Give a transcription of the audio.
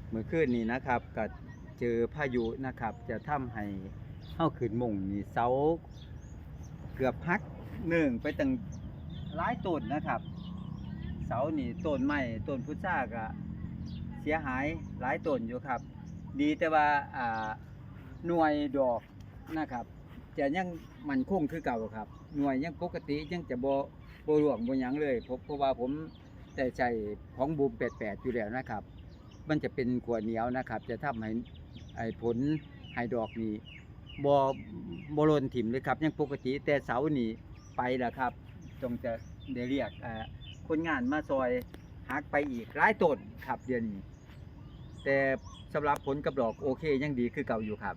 เมื่อคืนนี้นะครับก็เจอพายุนะครับจะทำให้เฮาขึ้นมุ่งนี่เสาเกือบหักเนื่องไปตั้งหลายต้นนะครับเสานี่ต้นไม้ต้นพุทราก็เสียหายหลายต้นอยู่ครับดีแต่ว่าหน่วยดอกนะครับจะยังมั่นคงคือเก่าครับหน่วยยังปกติยังจะบ่ร่วงบ่หยังเลยเพราะว่าผมแต่ใช้ของบูม88อยู่แล้วนะครับมันจะเป็นขัวเหนียวนะครับจะทำให้ผลให้ดอกนี่บ่หล่นถิ่มเลยครับยังปกติแต่เสานี่ไปแล้วครับจงจะได้เรียกคนงานมาซอยหักไปอีกหลายต้นครับเดือนนี้แต่สำหรับผลกับดอกโอเคยังดีคือเก่าอยู่ครับ